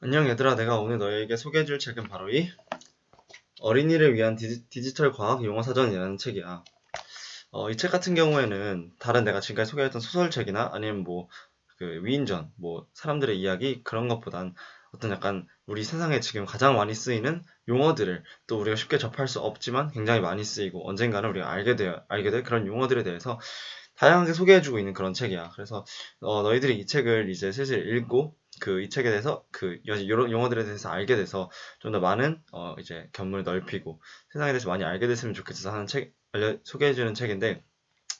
안녕 얘들아, 내가 오늘 너에게 소개해줄 책은 바로 이 어린이를 위한 디지털 과학 용어 사전이라는 책이야. 이 책 같은 경우에는 다른 내가 지금까지 소개했던 소설책이나 아니면 그 위인전, 사람들의 이야기 그런 것보단 어떤 약간 우리 세상에 지금 가장 많이 쓰이는 용어들을 또 우리가 쉽게 접할 수 없지만 굉장히 많이 쓰이고 언젠가는 우리가 알게 될 그런 용어들에 대해서 다양하게 소개해주고 있는 그런 책이야. 그래서 너희들이 이 책을 이제 슬슬 읽고 이 책에 대해서 이런 용어들에 대해서 알게 돼서 좀 더 많은 이제 견문을 넓히고 세상에 대해서 많이 알게 됐으면 좋겠어서 하는 소개해주는 책인데,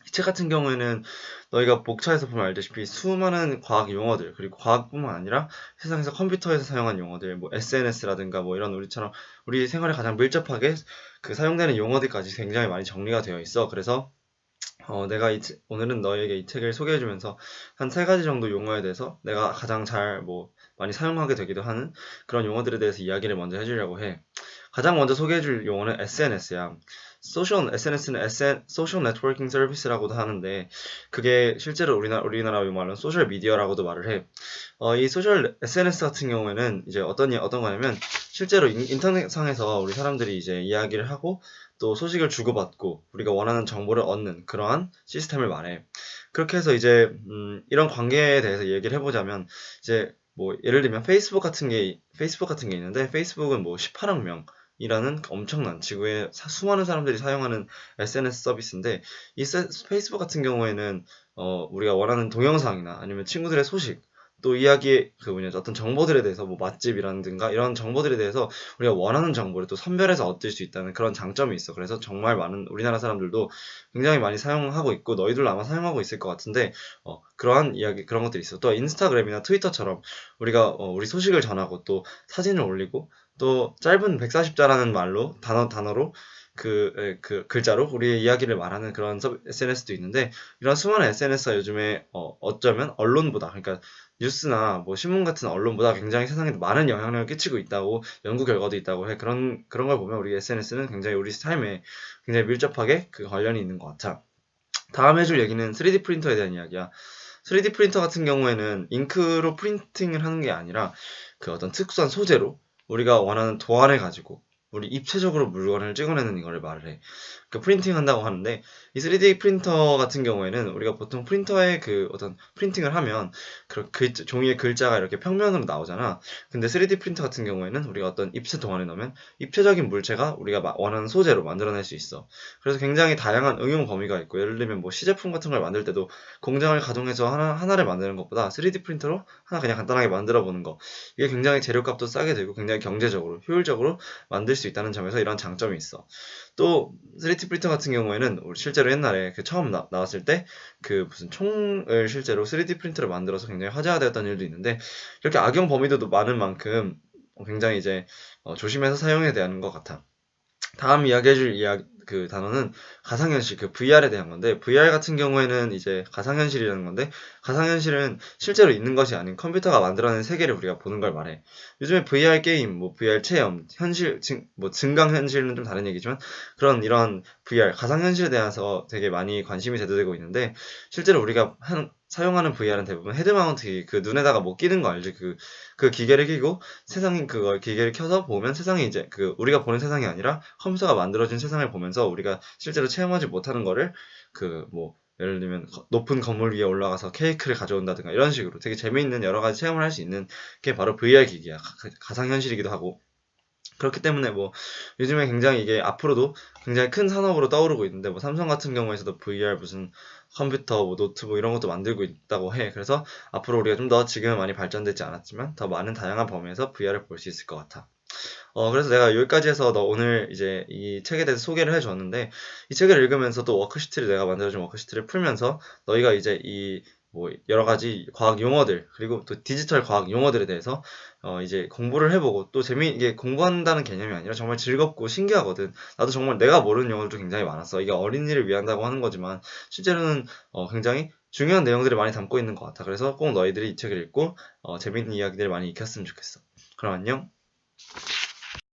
이 책 같은 경우에는 너희가 목차에서 보면 알다시피 수많은 과학 용어들, 그리고 과학뿐만 아니라 세상에서 컴퓨터에서 사용한 용어들, SNS라든가 이런 우리 생활에 가장 밀접하게 사용되는 용어들까지 굉장히 많이 정리가 되어 있어. 그래서 내가 오늘은 너에게 이 책을 소개해주면서 한 세 가지 정도 용어에 대해서 내가 가장 많이 사용하게 되기도 하는 그런 용어들에 대해서 이야기를 먼저 해주려고 해. 가장 먼저 소개해줄 용어는 SNS야. SNS는 소셜 네트워킹 서비스라고도 하는데, 그게 실제로 우리나라 말로는 소셜 미디어라고도 말을 해. 이 소셜 SNS 같은 경우에는 이제 어떤 거냐면, 실제로 인터넷상에서 우리 사람들이 이제 이야기를 하고 또 소식을 주고받고 우리가 원하는 정보를 얻는 그러한 시스템을 말해. 그렇게 해서 이제 이런 관계에 대해서 얘기를 해보자면, 이제 예를 들면 페이스북 같은 게 있는데, 페이스북은 18억 명이라는 엄청난 지구에 수많은 사람들이 사용하는 SNS 서비스인데, 이 페이스북 같은 경우에는 우리가 원하는 동영상이나 아니면 친구들의 소식, 또 이야기의 어떤 정보들에 대해서 맛집이라든가 이런 정보들에 대해서 우리가 원하는 정보를 또 선별해서 얻을 수 있다는 그런 장점이 있어. 그래서 정말 많은 우리나라 사람들도 굉장히 많이 사용하고 있고, 너희들도 아마 사용하고 있을 것 같은데, 그러한 그런 것들이 있어. 또 인스타그램이나 트위터처럼 우리가 우리 소식을 전하고 또 사진을 올리고 또 짧은 140자라는 말로 단어로 글자로 우리의 이야기를 말하는 그런 SNS도 있는데, 이런 수많은 SNS가 요즘에 어쩌면 언론보다, 그러니까 뉴스나 신문 같은 언론보다 굉장히 세상에 많은 영향력을 끼치고 있다고 연구 결과도 있다고 해. 그런 걸 보면 우리 SNS는 굉장히 우리 삶에 굉장히 밀접하게 관련이 있는 것 같아. 다음 해줄 얘기는 3D 프린터에 대한 이야기야. 3D 프린터 같은 경우에는 잉크로 프린팅을 하는 게 아니라 어떤 특수한 소재로 우리가 원하는 도안을 가지고 우리 입체적으로 물건을 찍어내는 이거를 말을 해. 프린팅 한다고 하는데, 이 3D 프린터 같은 경우에는 우리가 보통 프린터에 어떤 프린팅을 하면 종이에 글자가 이렇게 평면으로 나오잖아. 근데 3D 프린터 같은 경우에는 우리가 어떤 입체 도안을 넣으면 입체적인 물체가 우리가 원하는 소재로 만들어낼 수 있어. 그래서 굉장히 다양한 응용 범위가 있고, 예를 들면 시제품 같은 걸 만들 때도 공장을 가동해서 하나를 만드는 것보다 3D 프린터로 하나 그냥 간단하게 만들어 보는 거, 이게 굉장히 재료값도 싸게 되고 굉장히 경제적으로 효율적으로 만들 수 있다는 점에서 이런 장점이 있어. 또 3D 프린터 같은 경우에는 실제로 옛날에 처음 나왔을 때 무슨 총을 실제로 3D 프린터로 만들어서 굉장히 화제가 되었던 일도 있는데, 이렇게 악용 범위도 많은 만큼 굉장히 이제 조심해서 사용해야 되는 것 같아. 다음 이야기해줄 단어는 가상현실, VR에 대한 건데, VR 같은 경우에는 이제 가상현실이라는 건데, 가상현실은 실제로 있는 것이 아닌 컴퓨터가 만들어낸 세계를 우리가 보는 걸 말해. 요즘에 VR 게임, VR 체험, 증강현실은 좀 다른 얘기지만, 이런 VR, 가상현실에 대해서 되게 많이 관심이 대두되고 있는데, 실제로 우리가 사용하는 VR은 대부분 헤드마운트, 눈에다가 끼는 거 알지? 기계를 끼고 기계를 켜서 보면 세상이 이제 우리가 보는 세상이 아니라 컴퓨터가 만들어진 세상을 보면서 우리가 실제로 체험하지 못하는 거를 예를 들면 높은 건물 위에 올라가서 케이크를 가져온다든가 이런 식으로 되게 재미있는 여러 가지 체험을 할 수 있는 게 바로 VR 기기야. 가상현실이기도 하고. 그렇기 때문에 요즘에 굉장히 이게 앞으로도 굉장히 큰 산업으로 떠오르고 있는데, 삼성 같은 경우에서도 VR 무슨 컴퓨터, 노트북 이런 것도 만들고 있다고 해. 그래서 앞으로 우리가 좀 더 지금은 많이 발전되지 않았지만 더 많은 다양한 범위에서 VR을 볼 수 있을 것 같아. 그래서 내가 여기까지 해서 너 오늘 이제 이 책에 대해서 소개를 해줬는데, 이 책을 읽으면서 또 내가 만들어준 워크시트를 풀면서 너희가 이제 여러 가지 과학 용어들, 그리고 또 디지털 과학 용어들에 대해서 이제 공부를 해보고, 또 이게 공부한다는 개념이 아니라 정말 즐겁고 신기하거든. 나도 정말 내가 모르는 용어들도 굉장히 많았어. 이게 어린이를 위한다고 하는 거지만 실제로는 굉장히 중요한 내용들을 많이 담고 있는 것 같아. 그래서 꼭 너희들이 이 책을 읽고 재밌는 이야기들을 많이 익혔으면 좋겠어. 그럼 안녕.